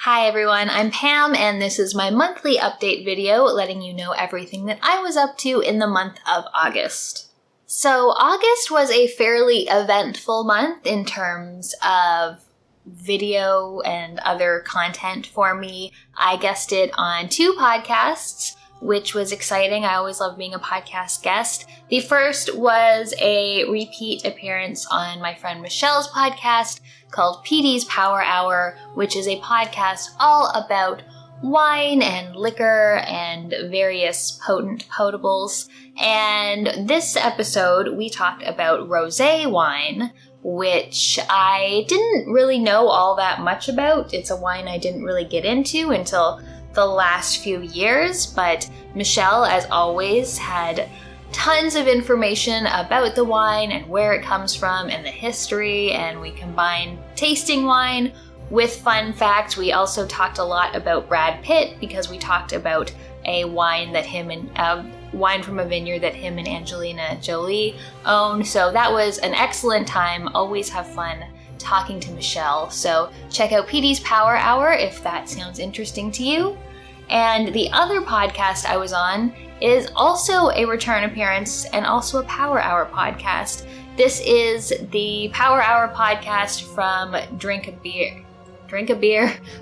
Hi everyone, I'm Pam and this is my monthly update video letting you know everything that I was up to in the month of August. So August was a fairly eventful month in terms of video and other content for me. I guested on 2 podcasts, which was exciting. I always love being a podcast guest. The first was a repeat appearance on my friend Michelle's podcast called Petee's Power Hour, which is a podcast all about wine and liquor and various potent potables. And this episode, we talked about rosé wine, which I didn't really know all that much about. It's a wine I didn't really get into until the last few years, but Michelle, as always, had tons of information about the wine and where it comes from and the history, and we combined tasting wine with fun facts. We also talked a lot about Brad Pitt because we talked about a wine that wine from a vineyard that him and Angelina Jolie own. So that was an excellent time. Always have fun talking to Michelle. So check out Petee's Power Hour if that sounds interesting to you. And the other podcast I was on is also a return appearance and also a Power Hour podcast. This is the Power Hour podcast from Drink a Beer,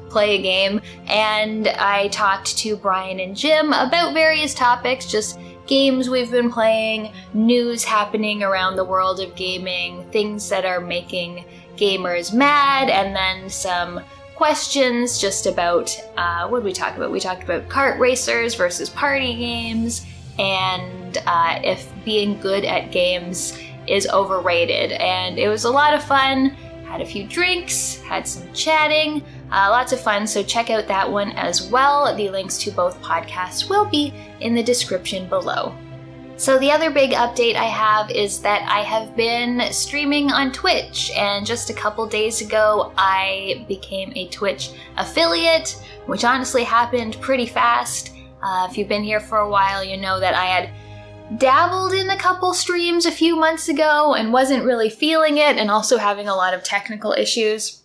Play a Game. And I talked to Brian and Jim about various topics, just games we've been playing, news happening around the world of gaming, things that are making gamers mad, and then some questions just about, what did we talk about? We talked about kart racers versus party games, and if being good at games is overrated. And it was a lot of fun, had a few drinks, had some chatting, lots of fun, so check out that one as well. The links to both podcasts will be in the description below. So the other big update I have is that I have been streaming on Twitch, and just a couple days ago I became a Twitch affiliate, which honestly happened pretty fast. If you've been here for a while, you know that I had dabbled in a couple streams a few months ago and wasn't really feeling it, and also having a lot of technical issues.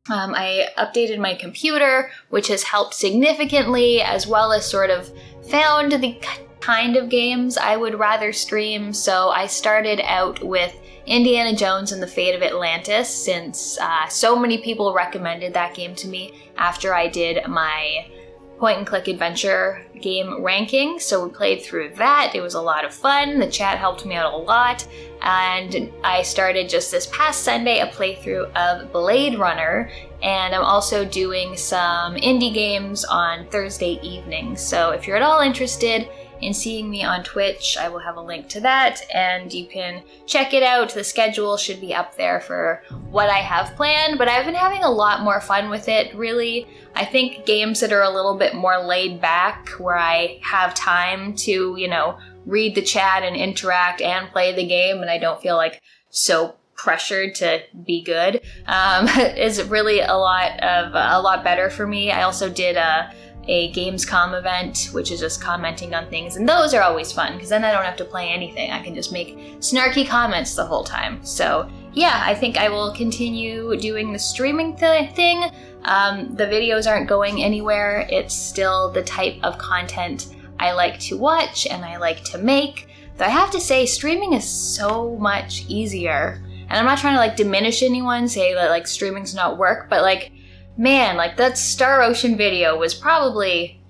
I updated my computer, which has helped significantly, as well as sort of found the kind of games I would rather stream. So I started out with Indiana Jones and the Fate of Atlantis, since so many people recommended that game to me after I did my point-and-click adventure game ranking. So we played through that. It was a lot of fun. The chat helped me out a lot. And I started just this past Sunday a playthrough of Blade Runner, and I'm also doing some indie games on Thursday evenings. So if you're at all interested in seeing me on Twitch, I will have a link to that, and you can check it out. The schedule should be up there for what I have planned, but I've been having a lot more fun with it, really. I think games that are a little bit more laid back, where I have time to, read the chat and interact and play the game, and I don't feel like so pressured to be good, is really a lot better for me. I also did a Gamescom event, which is just commenting on things, and those are always fun because then I don't have to play anything. I can just make snarky comments the whole time. So yeah, I think I will continue doing the streaming thing. The videos aren't going anywhere. It's still the type of content I like to watch and I like to make. Though I have to say, streaming is so much easier. And I'm not trying to diminish anyone, say that streaming's not work, but man, that Star Ocean video was probably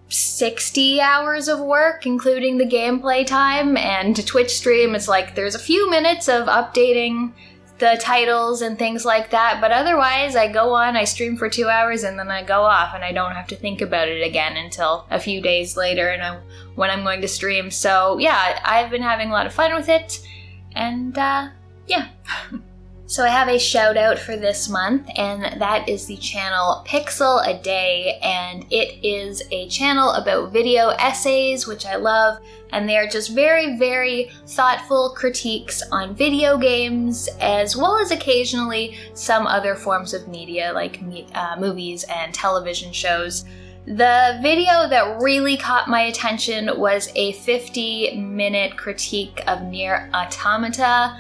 60 hours of work, including the gameplay time, and to Twitch stream, it's there's a few minutes of updating the titles and things like that, but otherwise I go on, I stream for 2 hours, and then I go off, and I don't have to think about it again until a few days later when I'm going to stream. So yeah, I've been having a lot of fun with it, and yeah. So I have a shout out for this month, and that is the channel Pixel a Day, and it is a channel about video essays, which I love, and they're just very, very thoughtful critiques on video games, as well as occasionally some other forms of media like movies and television shows. The video that really caught my attention was a 50-minute critique of Nier Automata.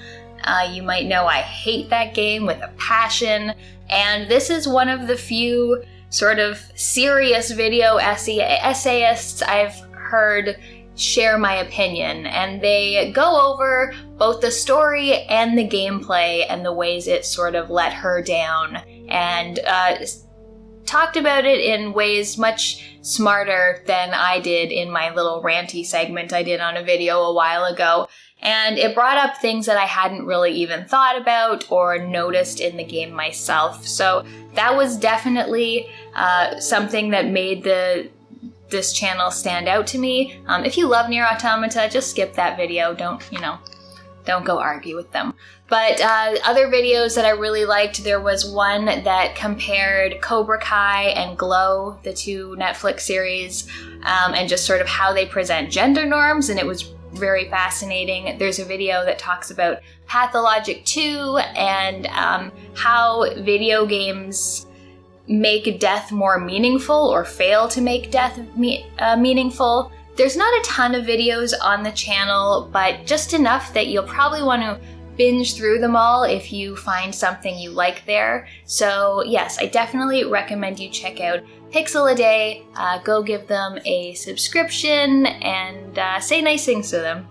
You might know I hate that game with a passion, and this is one of the few sort of serious video essayists I've heard share my opinion, and they go over both the story and the gameplay and the ways it sort of let her down, and talked about it in ways much smarter than I did in my little ranty segment I did on a video a while ago. And it brought up things that I hadn't really even thought about or noticed in the game myself. So that was definitely something that made this channel stand out to me. If you love Nier Automata, just skip that video. Don't go argue with them. But other videos that I really liked, there was one that compared Cobra Kai and Glow, the two Netflix series, and just sort of how they present gender norms, and it was very fascinating. There's a video that talks about Pathologic 2 and how video games make death more meaningful or fail to make death meaningful. There's not a ton of videos on the channel, but just enough that you'll probably want to binge through them all if you find something you like there. So yes, I definitely recommend you check out Pixel a Day. Go give them a subscription and say nice things to them.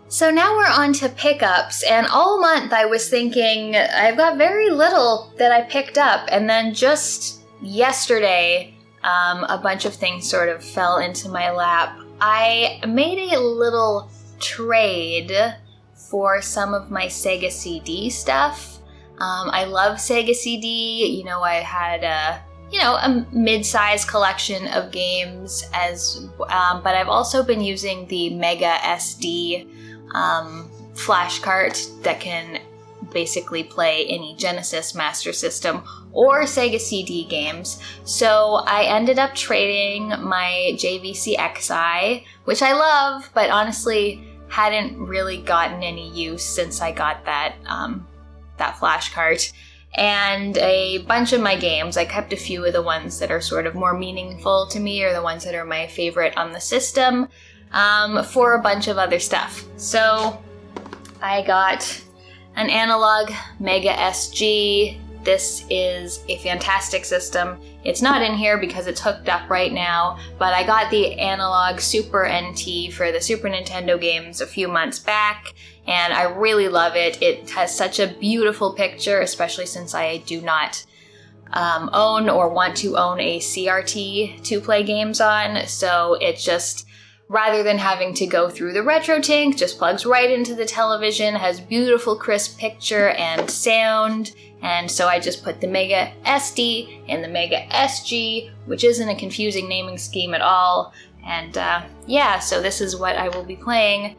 So now we're on to pickups, and all month I was thinking I've got very little that I picked up, and then just yesterday a bunch of things sort of fell into my lap. I made a little trade for some of my Sega CD stuff. I love Sega CD. You know, I had a mid-size collection of games, but I've also been using the Mega SD flash cart that can basically play any Genesis Master System or Sega CD games. So I ended up trading my JVC XI, which I love, but honestly hadn't really gotten any use since I got that flash cart, and a bunch of my games. I kept a few of the ones that are sort of more meaningful to me, or the ones that are my favorite on the system, for a bunch of other stuff. So I got an analog Mega SG. This is a fantastic system. It's not in here because it's hooked up right now, but I got the analog Super NT for the Super Nintendo games a few months back, and I really love it. It has such a beautiful picture, especially since I do not own or want to own a CRT to play games on, so it just, rather than having to go through the retro tank, just plugs right into the television, has beautiful crisp picture and sound. And so I just put the Mega SD in the Mega SG, which isn't a confusing naming scheme at all. And yeah, so this is what I will be playing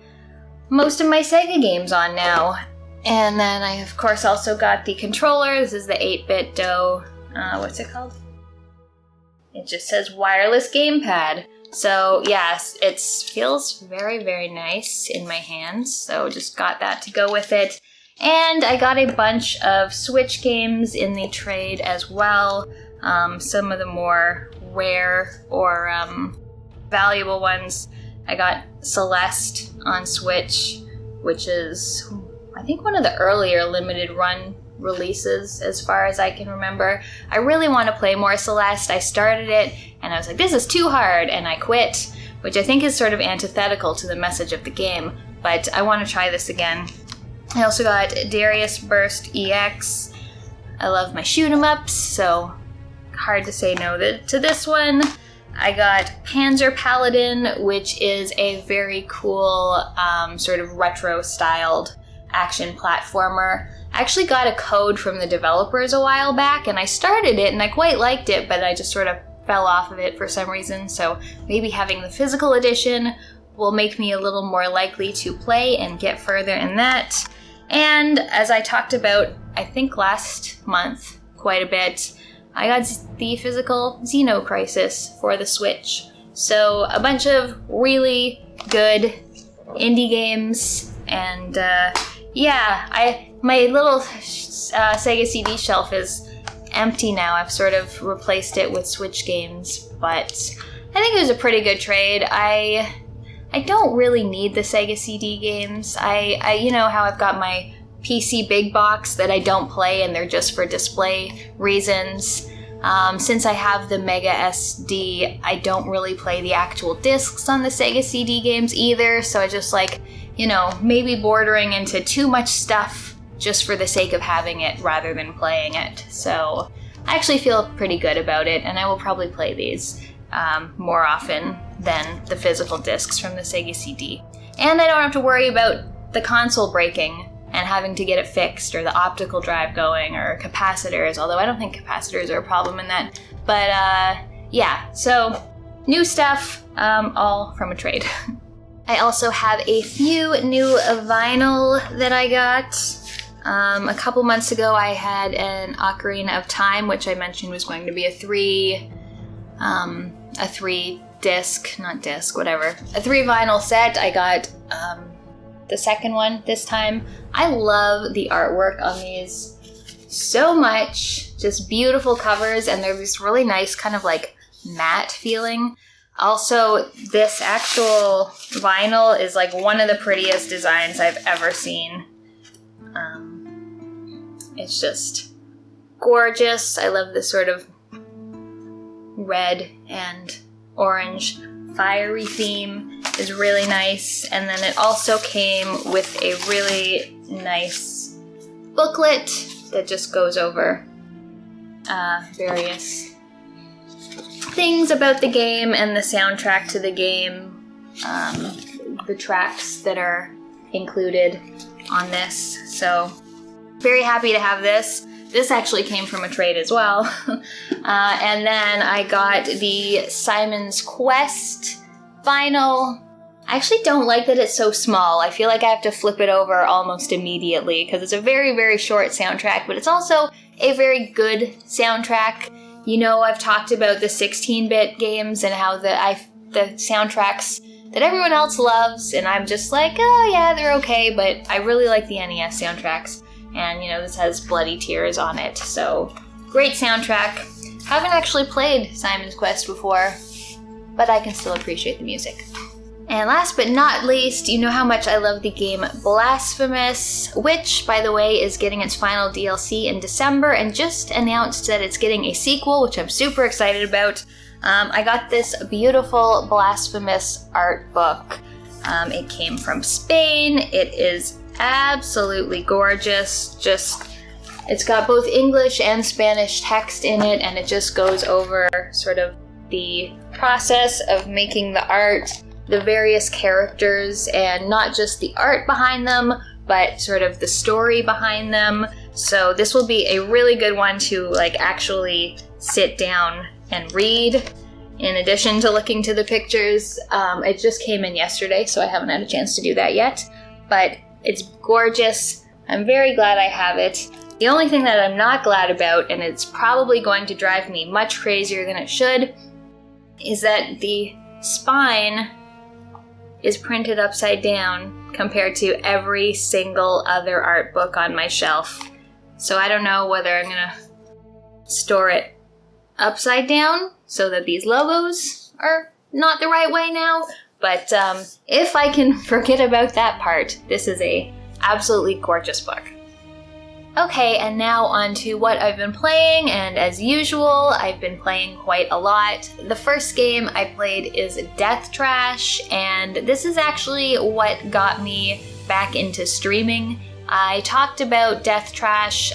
most of my Sega games on now. And then I, of course, also got the controller. This is the 8-bit DOE, what's it called? It just says wireless gamepad. So yes, it feels very, very nice in my hands. So just got that to go with it. And I got a bunch of Switch games in the trade as well. Some of the more rare or valuable ones. I got Celeste on Switch, which is, I think, one of the earlier limited run releases as far as I can remember. I really want to play more Celeste. I started it and I was like, this is too hard, and I quit, which I think is sort of antithetical to the message of the game, but I want to try this again. I also got Darius Burst EX. I love my shoot 'em ups, so hard to say no to this one. I got Panzer Paladin, which is a very cool sort of retro-styled action platformer. I actually got a code from the developers a while back, and I started it and I quite liked it, but I just sort of fell off of it for some reason, so maybe having the physical edition will make me a little more likely to play and get further in that. And as I talked about, I think last month, quite a bit, I got the physical Xenocrisis for the Switch. So a bunch of really good indie games, and yeah, my little Sega CD shelf is empty now. I've sort of replaced it with Switch games, but I think it was a pretty good trade. I don't really need the Sega CD games. I you know how I've got my PC big box that I don't play and they're just for display reasons. Since I have the Mega SD, I don't really play the actual discs on the Sega CD games either, so I just like, you know, maybe bordering into too much stuff just for the sake of having it rather than playing it. So I actually feel pretty good about it, and I will probably play these more often than the physical discs from the Sega CD. And I don't have to worry about the console breaking and having to get it fixed, or the optical drive going, or capacitors, although I don't think capacitors are a problem in that. But yeah, so new stuff, all from a trade. I also have a few new vinyl that I got. A couple months ago I had an Ocarina of Time, which I mentioned was going to be a three vinyl set. I got the second one this time. I love the artwork on these so much. Just beautiful covers, and they're this really nice kind of like matte feeling. Also, this actual vinyl is like one of the prettiest designs I've ever seen. It's just gorgeous. I love this sort of red and orange fiery theme is really nice. And then it also came with a really nice booklet that just goes over various things about the game and the soundtrack to the game, the tracks that are included on this. So very happy to have this. This actually came from a trade as well. And then I got the Simon's Quest vinyl. I actually don't like that it's so small. I feel like I have to flip it over almost immediately because it's a very, very short soundtrack, but it's also a very good soundtrack. You know, I've talked about the 16-bit games and how the soundtracks that everyone else loves, and I'm just like, oh yeah, they're okay, but I really like the NES soundtracks. And, you know, this has Bloody Tears on it, so great soundtrack. Haven't actually played Simon's Quest before, but I can still appreciate the music. And last but not least, you know how much I love the game Blasphemous, which, by the way, is getting its final DLC in December and just announced that it's getting a sequel, which I'm super excited about. I got this beautiful Blasphemous art book. It came from Spain. It is absolutely gorgeous. It's got both English and Spanish text in it, and it just goes over sort of the process of making the art, the various characters, and not just the art behind them, but sort of the story behind them. So this will be a really good one to like actually sit down and read, in addition to looking to the pictures. It just came in yesterday, so I haven't had a chance to do that yet, but it's gorgeous. I'm very glad I have it. The only thing that I'm not glad about, and it's probably going to drive me much crazier than it should, is that the spine is printed upside down compared to every single other art book on my shelf. So I don't know whether I'm gonna store it upside down so that these logos are not the right way now. But if I can forget about that part, this is a absolutely gorgeous book. Okay, and now on to what I've been playing, and as usual, I've been playing quite a lot. The first game I played is Death Trash, and this is actually what got me back into streaming. I talked about Death Trash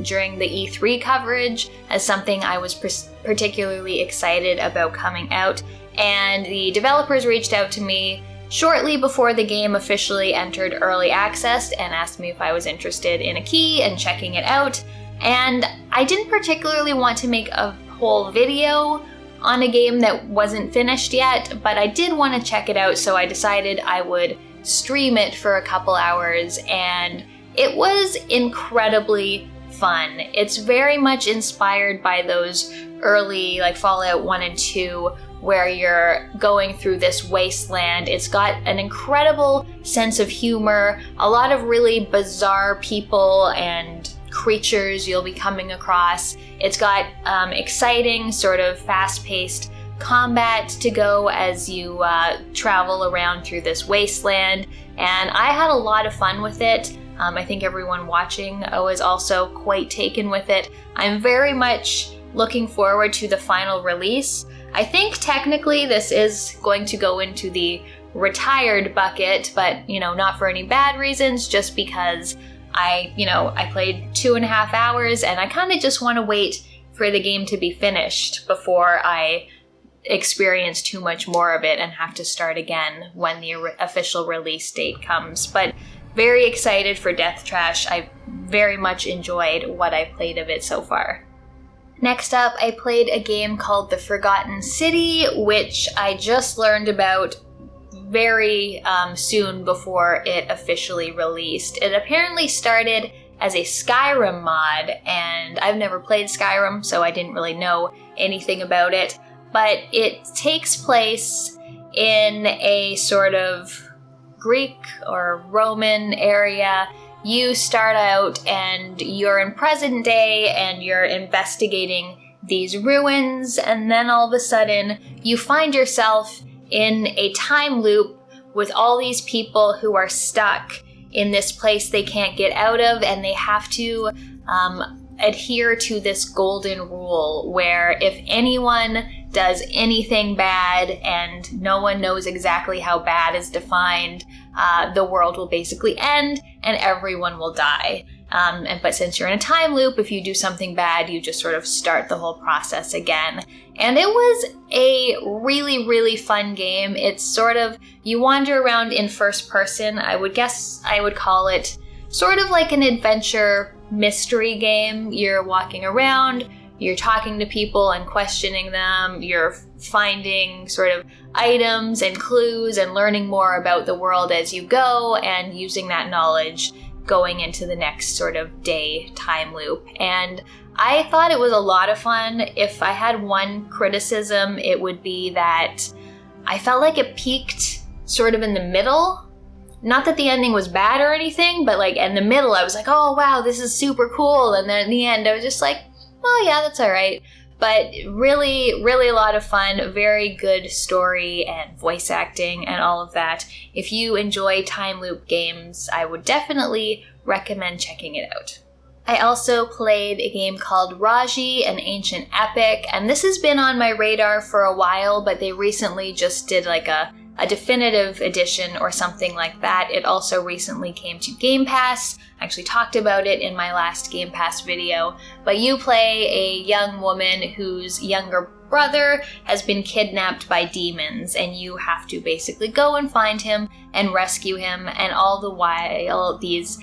during the E3 coverage as something I was particularly excited about coming out, and the developers reached out to me shortly before the game officially entered early access and asked me if I was interested in a key and checking it out. And I didn't particularly want to make a whole video on a game that wasn't finished yet, but I did want to check it out, so I decided I would stream it for a couple hours, and it was incredibly fun. It's very much inspired by those early, like Fallout 1 and 2, where you're going through this wasteland. It's got an incredible sense of humor, a lot of really bizarre people and creatures you'll be coming across. It's got exciting, sort of fast-paced combat to go as you travel around through this wasteland, and I had a lot of fun with it. I think everyone watching was also quite taken with it. I'm very much looking forward to the final release. I think technically this is going to go into the retired bucket, but, not for any bad reasons, just because I played 2.5 hours and I kind of just want to wait for the game to be finished before I experience too much more of it and have to start again when the official release date comes. But very excited for Death Trash. I very much enjoyed what I played of it so far. Next up, I played a game called The Forgotten City, which I just learned about very soon before it officially released. It apparently started as a Skyrim mod, and I've never played Skyrim, so I didn't really know anything about it. But it takes place in a sort of Greek or Roman area. You start out and you're in present day and you're investigating these ruins, and then all of a sudden you find yourself in a time loop with all these people who are stuck in this place they can't get out of, and they have to adhere to this golden rule where if anyone does anything bad, and no one knows exactly how bad is defined, the world will basically end and everyone will die. But since you're in a time loop, if you do something bad, you just sort of start the whole process again. And it was a really, really fun game. It's sort of, you wander around in first person. I would guess I would call it sort of like an adventure mystery game. You're walking around, you're talking to people and questioning them, you're finding sort of items and clues and learning more about the world as you go, and using that knowledge going into the next sort of day time loop. And I thought it was a lot of fun. If I had one criticism, it would be that I felt like it peaked sort of in the middle. Not that the ending was bad or anything, but like in the middle I was like, oh wow, this is super cool. And then in the end I was just like, oh yeah, that's all right. But really, really a lot of fun, very good story and voice acting and all of that. If you enjoy time loop games, I would definitely recommend checking it out. I also played a game called Raji, an ancient epic, and this has been on my radar for a while, but they recently just did like a definitive edition or something like that. It also recently came to Game Pass. I actually talked about it in my last Game Pass video. But you play a young woman whose younger brother has been kidnapped by demons, and you have to basically go and find him and rescue him, and all the while these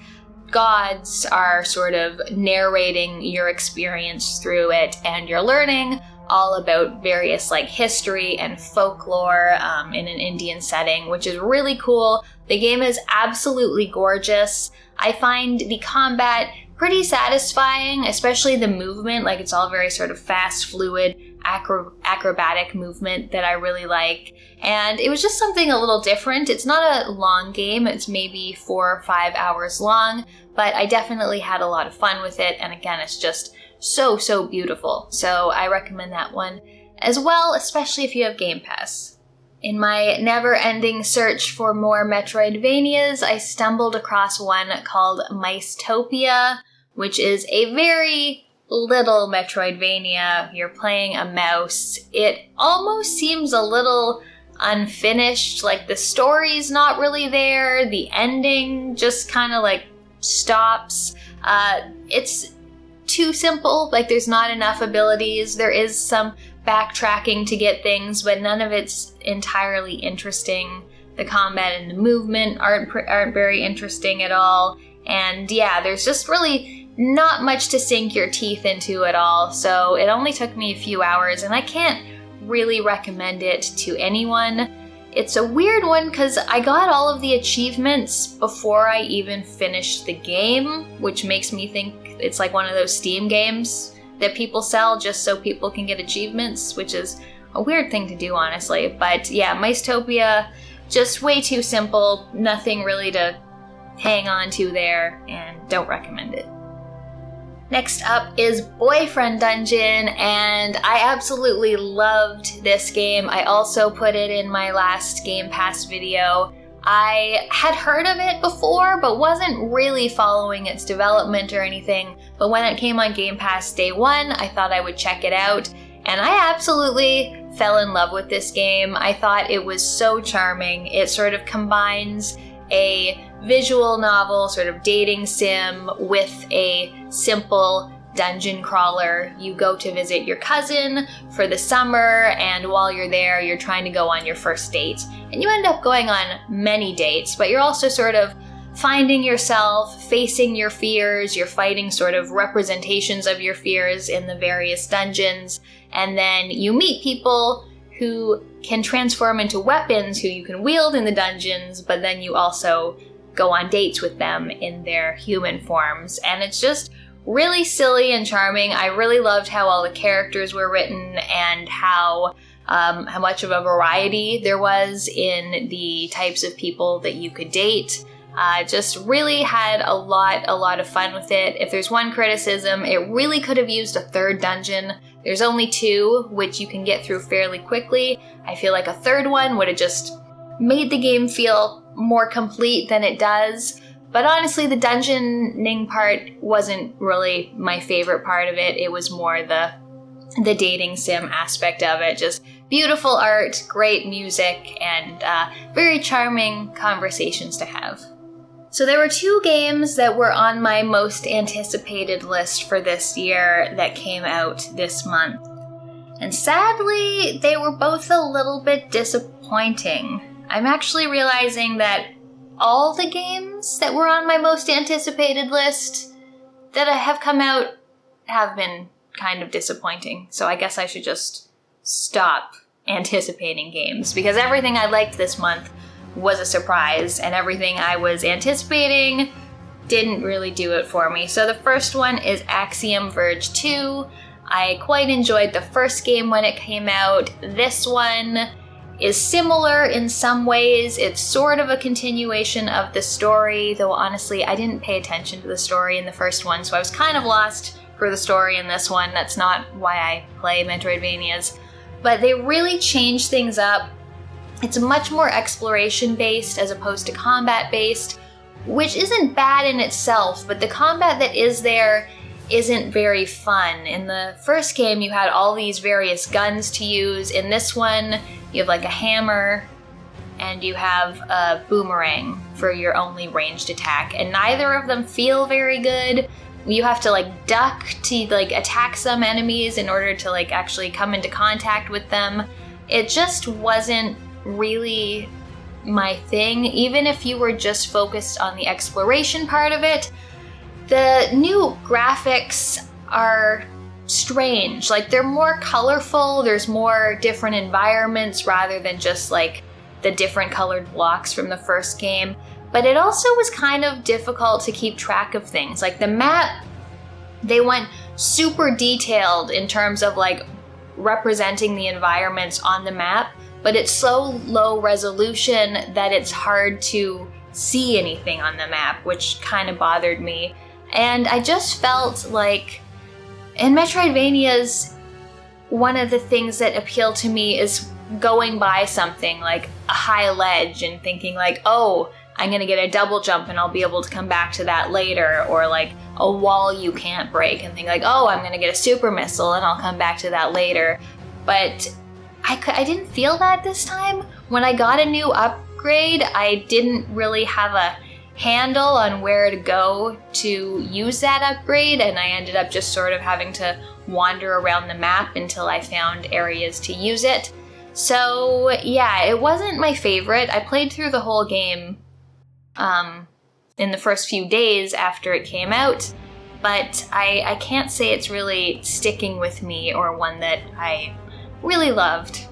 gods are sort of narrating your experience through it, and you're learning all about various like history and folklore in an Indian setting, which is really cool. The game is absolutely gorgeous. I find the combat pretty satisfying, especially the movement. Like, it's all very sort of fast, fluid, acrobatic movement that I really like. And it was just something a little different. It's not a long game. It's maybe 4 or 5 hours long, but I definitely had a lot of fun with it. And again, it's just so beautiful. So I recommend that one as well, especially if you have Game Pass. In my never-ending search for more Metroidvanias, I stumbled across one called Micetopia, which is a very little Metroidvania. You're playing a mouse. It almost seems a little unfinished, like the story's not really there, the ending just kind of like stops. It's too simple, like there's not enough abilities. There is some backtracking to get things, but none of it's entirely interesting. The combat and the movement aren't very interesting at all. And yeah, there's just really not much to sink your teeth into at all. So it only took me a few hours, and I can't really recommend it to anyone. It's a weird one because I got all of the achievements before I even finished the game, which makes me think it's like one of those Steam games that people sell just so people can get achievements, which is a weird thing to do, honestly. But yeah, Micetopia, just way too simple, nothing really to hang on to there, and don't recommend it. Next up is Boyfriend Dungeon, and I absolutely loved this game. I also put it in my last Game Pass video. I had heard of it before, but wasn't really following its development or anything. But when it came on Game Pass day one, I thought I would check it out. And I absolutely fell in love with this game. I thought it was so charming. It sort of combines a visual novel, sort of dating sim, with a simple dungeon crawler. You go to visit your cousin for the summer, and while you're there, you're trying to go on your first date. And you end up going on many dates, but you're also sort of finding yourself, facing your fears, you're fighting sort of representations of your fears in the various dungeons, and then you meet people who can transform into weapons who you can wield in the dungeons, but then you also go on dates with them in their human forms. And it's just really silly and charming. I really loved how all the characters were written and how much of a variety there was in the types of people that you could date. Just really had a lot of fun with it. If there's one criticism, it really could have used a third dungeon. There's only 2, which you can get through fairly quickly. I feel like a third one would have just made the game feel more complete than it does. But honestly, the dungeoning part wasn't really my favorite part of it. It was more the dating sim aspect of it. Just beautiful art, great music, and very charming conversations to have. So there were 2 games that were on my most anticipated list for this year that came out this month. And sadly, they were both a little bit disappointing. I'm actually realizing that all the games that were on my most anticipated list that have come out have been kind of disappointing. So I guess I should just stop anticipating games, because everything I liked this month was a surprise, and everything I was anticipating didn't really do it for me. So the first one is Axiom Verge 2. I quite enjoyed the first game when it came out. This one is similar in some ways. It's sort of a continuation of the story, though honestly I didn't pay attention to the story in the first one, so I was kind of lost for the story in this one. That's not why I play Metroidvanias. But they really changed things up. It's much more exploration-based as opposed to combat-based, which isn't bad in itself, but the combat that is there isn't very fun. In the first game, you had all these various guns to use. In this one, you have like a hammer, and you have a boomerang for your only ranged attack, and neither of them feel very good. You have to like duck to like attack some enemies in order to like actually come into contact with them. It just wasn't really my thing. Even if you were just focused on the exploration part of it, the new graphics are strange. Like, they're more colorful, there's more different environments rather than just like the different colored blocks from the first game. But it also was kind of difficult to keep track of things. Like the map, they went super detailed in terms of like representing the environments on the map, but it's so low resolution that it's hard to see anything on the map, which kind of bothered me. And I just felt like in Metroidvanias, one of the things that appeal to me is going by something like a high ledge and thinking like, oh, I'm gonna get a double jump and I'll be able to come back to that later, or like a wall you can't break and think like, oh, I'm gonna get a super missile and I'll come back to that later. But I didn't feel that this time. When I got a new upgrade, I didn't really have a handle on where to go to use that upgrade, and I ended up just sort of having to wander around the map until I found areas to use it. So yeah, it wasn't my favorite. I played through the whole game in the first few days after it came out, but I can't say it's really sticking with me or one that I really loved.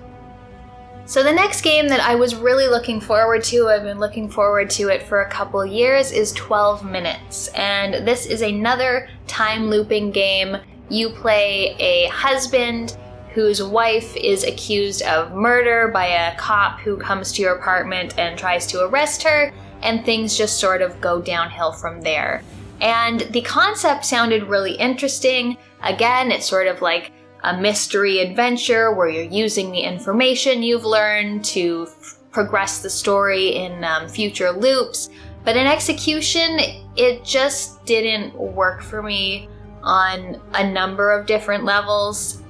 So the next game that I was really looking forward to, I've been looking forward to it for a couple years, is 12 Minutes. And this is another time looping game. You play a husband whose wife is accused of murder by a cop who comes to your apartment and tries to arrest her, and things just sort of go downhill from there. And the concept sounded really interesting. Again, it's sort of like a mystery adventure where you're using the information you've learned to progress the story in future loops. But in execution, it just didn't work for me on a number of different levels.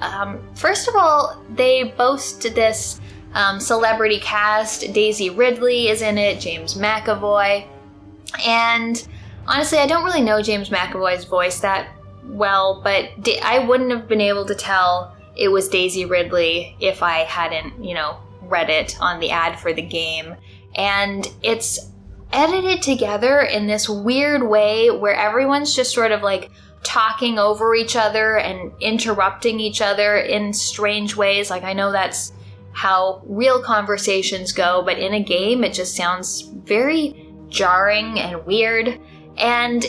First of all, they boast this celebrity cast. Daisy Ridley is in it, James McAvoy. And honestly, I don't really know James McAvoy's voice that well, but I wouldn't have been able to tell it was Daisy Ridley if I hadn't, read it on the ad for the game. And it's edited together in this weird way where everyone's just sort of like talking over each other and interrupting each other in strange ways. Like, I know that's how real conversations go, but in a game it just sounds very jarring and weird. And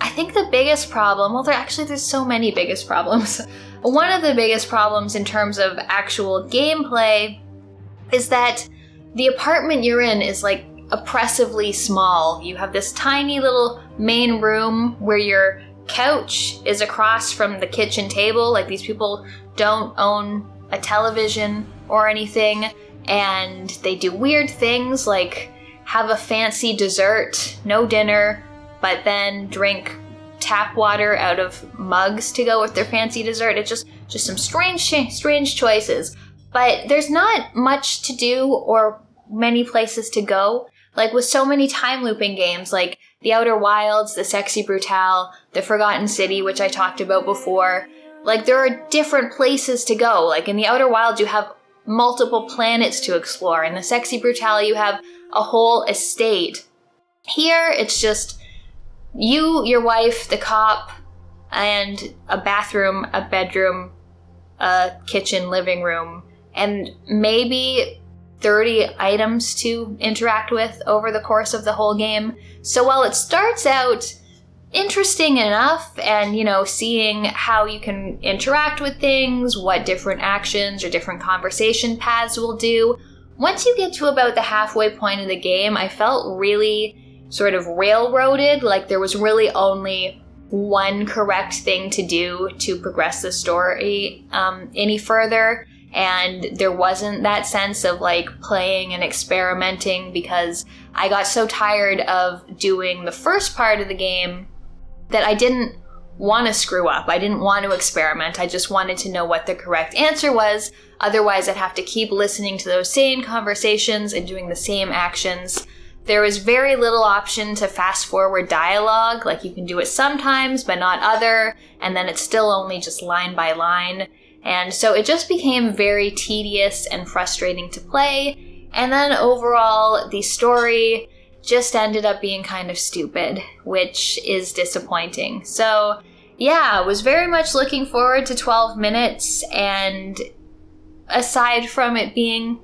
I think the biggest problem, well, there's so many biggest problems. One of the biggest problems in terms of actual gameplay is that the apartment you're in is like oppressively small. You have this tiny little main room where your couch is across from the kitchen table. Like, these people don't own a television or anything, and they do weird things like have a fancy dessert, no dinner, but then drink tap water out of mugs to go with their fancy dessert. It's just some strange choices. But there's not much to do or many places to go. Like, with so many time looping games like The Outer Wilds, The Sexy Brutale, The Forgotten City, which I talked about before, like, there are different places to go. Like, in The Outer Wilds, you have multiple planets to explore. In The Sexy Brutale, you have a whole estate. Here, it's just you, your wife, the cop, and a bathroom, a bedroom, a kitchen, living room, and maybe 30 items to interact with over the course of the whole game. So while it starts out interesting enough and, seeing how you can interact with things, what different actions or different conversation paths will do, once you get to about the halfway point of the game, I felt really sort of railroaded. Like, there was really only one correct thing to do to progress the story any further. And there wasn't that sense of like playing and experimenting, because I got so tired of doing the first part of the game that I didn't want to screw up. I didn't want to experiment. I just wanted to know what the correct answer was. Otherwise, I'd have to keep listening to those same conversations and doing the same actions. There was very little option to fast forward dialogue. Like, you can do it sometimes, but not other. And then it's still only just line by line. And so it just became very tedious and frustrating to play. And then overall, the story just ended up being kind of stupid, which is disappointing. So yeah, I was very much looking forward to 12 minutes. And aside from it being,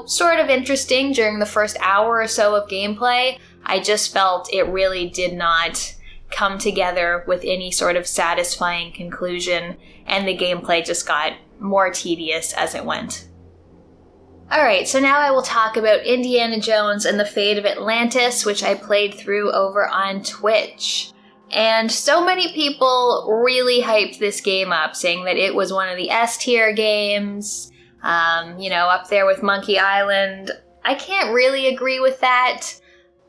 sort of interesting during the first hour or so of gameplay, I just felt it really did not come together with any sort of satisfying conclusion, and the gameplay just got more tedious as it went. Alright, so now I will talk about Indiana Jones and the Fate of Atlantis, which I played through over on Twitch. And so many people really hyped this game up, saying that it was one of the S-tier games, up there with Monkey Island. I can't really agree with that.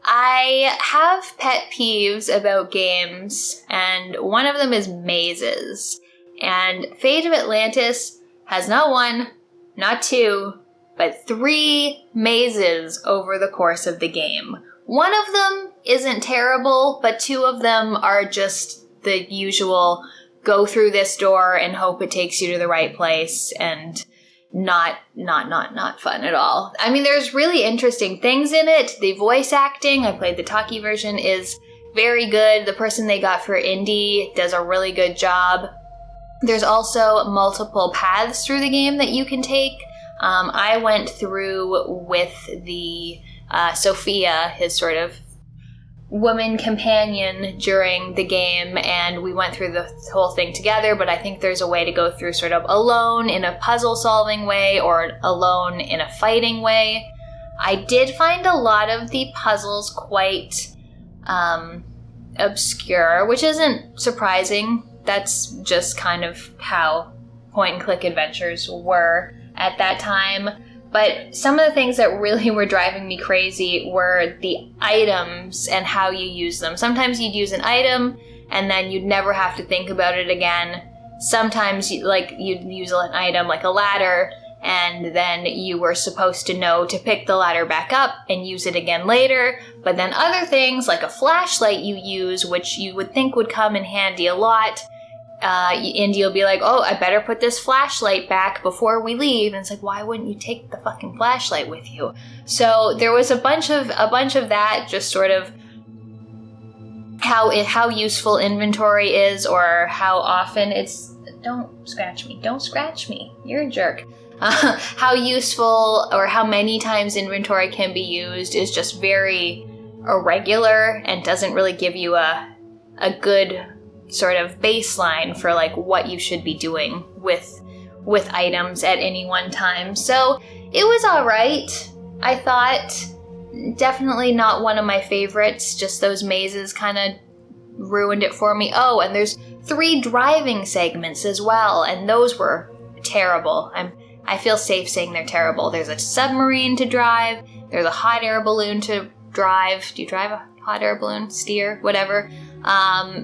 I have pet peeves about games, and one of them is mazes. And Fate of Atlantis has not one, not two, but 3 mazes over the course of the game. One of them isn't terrible, but 2 of them are just the usual go through this door and hope it takes you to the right place, and not fun at all. I mean, there's really interesting things in it. The voice acting, I played the talkie version, is very good. The person they got for Indy does a really good job. There's also multiple paths through the game that you can take. I went through with the Sophia, his sort of woman companion during the game, and we went through the whole thing together, but I think there's a way to go through sort of alone in a puzzle solving way or alone in a fighting way. I did find a lot of the puzzles quite obscure, which isn't surprising. That's just kind of how point and click adventures were at that time. But some of the things that really were driving me crazy were the items and how you use them. Sometimes you'd use an item and then you'd never have to think about it again. Sometimes you'd use an item like a ladder, and then you were supposed to know to pick the ladder back up and use it again later. But then other things like a flashlight you use, which you would think would come in handy a lot, and you'll be like, oh, I better put this flashlight back before we leave. And it's like, why wouldn't you take the fucking flashlight with you? So there was a bunch of that, just sort of how useful inventory is, or how often it's. Don't scratch me. You're a jerk. How useful or how many times inventory can be used is just very irregular and doesn't really give you a good sort of baseline for like what you should be doing with items at any one time. So it was all right, I thought. Definitely not one of my favorites. Just those mazes kind of ruined it for me. Oh, and there's 3 driving segments as well, and those were terrible. I feel safe saying they're terrible. There's a submarine to drive. There's a hot air balloon to drive. Do you drive a hot air balloon? Steer? Whatever.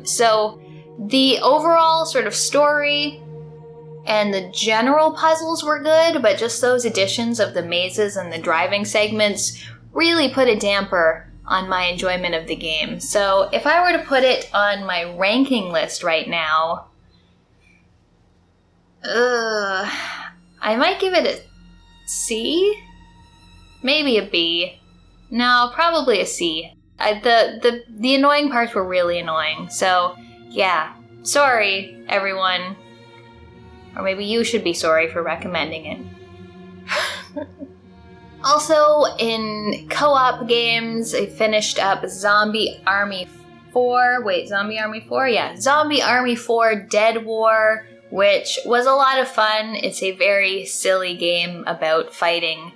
So the overall sort of story and the general puzzles were good, but just those additions of the mazes and the driving segments really put a damper on my enjoyment of the game. So if I were to put it on my ranking list right now, I might give it a C? Maybe a B. No, probably a C. The annoying parts were really annoying. So, yeah. Sorry, everyone. Or maybe you should be sorry for recommending it. Also, in co-op games, I finished up Zombie Army 4. Wait, Zombie Army 4? Yeah. Zombie Army 4 Dead War, which was a lot of fun. It's a very silly game about fighting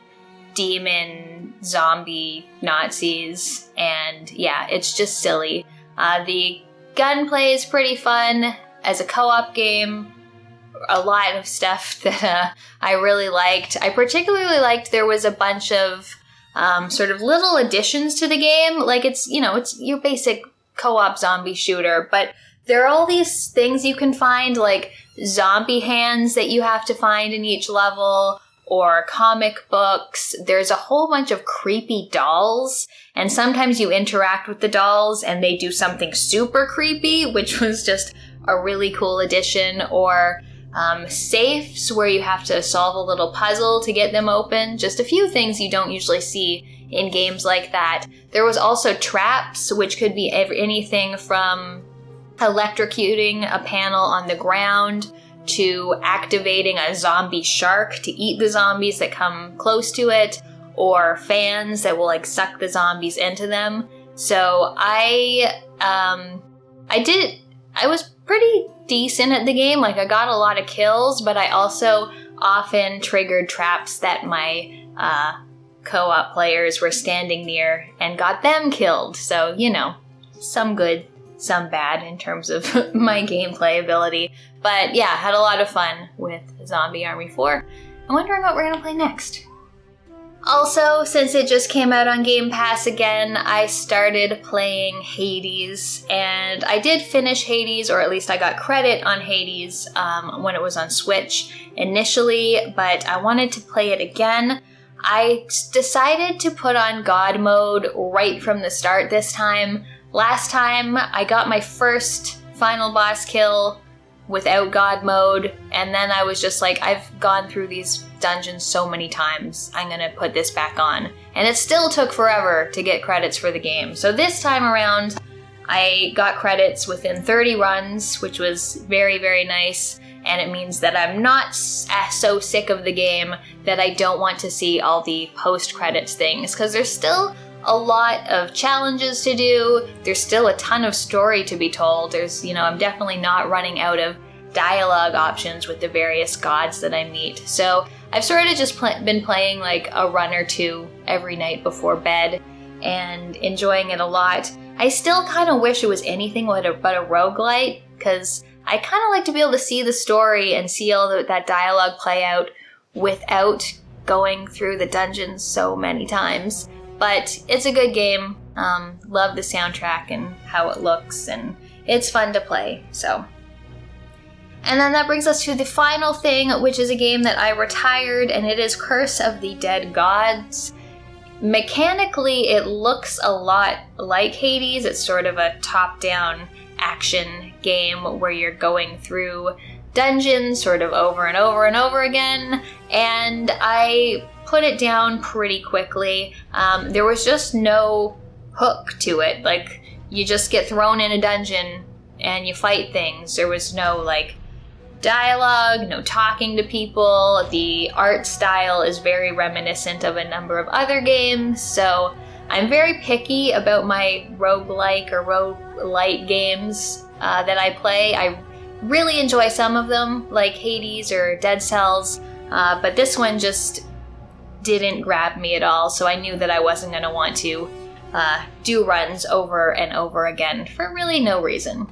demon zombie Nazis, and yeah, it's just silly. The gunplay is pretty fun as a co-op game. A lot of stuff that I really liked. I particularly liked there was a bunch of sort of little additions to the game. Like it's your basic co-op zombie shooter, but there are all these things you can find, like zombie hands that you have to find in each level, or comic books. There's a whole bunch of creepy dolls, and sometimes you interact with the dolls and they do something super creepy, which was just a really cool addition, or safes where you have to solve a little puzzle to get them open. Just a few things you don't usually see in games like that. There was also traps, which could be anything from electrocuting a panel on the ground to activating a zombie shark to eat the zombies that come close to it, or fans that will like suck the zombies into them. So I was pretty decent at the game. Like I got a lot of kills, but I also often triggered traps that my co-op players were standing near and got them killed. So, some good, some bad in terms of my gameplay ability. But yeah, had a lot of fun with Zombie Army 4. I'm wondering what we're going to play next. Also, since it just came out on Game Pass again, I started playing Hades, and I did finish Hades, or at least I got credit on Hades when it was on Switch initially, but I wanted to play it again. I decided to put on God mode right from the start this time. Last time, I got my first final boss kill without God mode, and then I was just like, I've gone through these dungeons so many times, I'm gonna put this back on. And it still took forever to get credits for the game. So this time around, I got credits within 30 runs, which was very, very nice. And it means that I'm not so sick of the game that I don't want to see all the post-credits things, because there's still a lot of challenges to do. There's still a ton of story to be told. I'm definitely not running out of dialogue options with the various gods that I meet. So I've sort of just been playing like a run or two every night before bed and enjoying it a lot. I still kind of wish it was anything but a roguelite, because I kind of like to be able to see the story and see all that dialogue play out without going through the dungeons so many times. But it's a good game. Love the soundtrack and how it looks, and it's fun to play, so. And then that brings us to the final thing, which is a game that I retired, and it is Curse of the Dead Gods. Mechanically, it looks a lot like Hades. It's sort of a top-down action game where you're going through dungeons sort of over and over and over again, and I put it down pretty quickly. There was just no hook to it. Like, you just get thrown in a dungeon and you fight things. There was no, like, dialogue, no talking to people. The art style is very reminiscent of a number of other games, so I'm very picky about my roguelike or roguelite games that I play. I really enjoy some of them, like Hades or Dead Cells, but this one just didn't grab me at all, so I knew that I wasn't going to want to do runs over and over again for really no reason.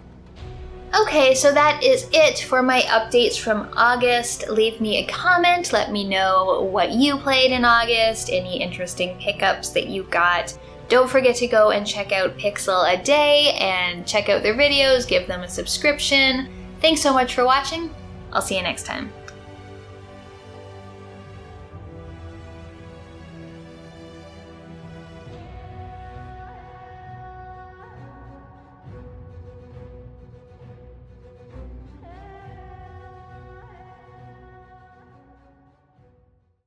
Okay, so that is it for my updates from August. Leave me a comment, let me know what you played in August, any interesting pickups that you got. Don't forget to go and check out Pixel a Day and check out their videos, give them a subscription. Thanks so much for watching. I'll see you next time.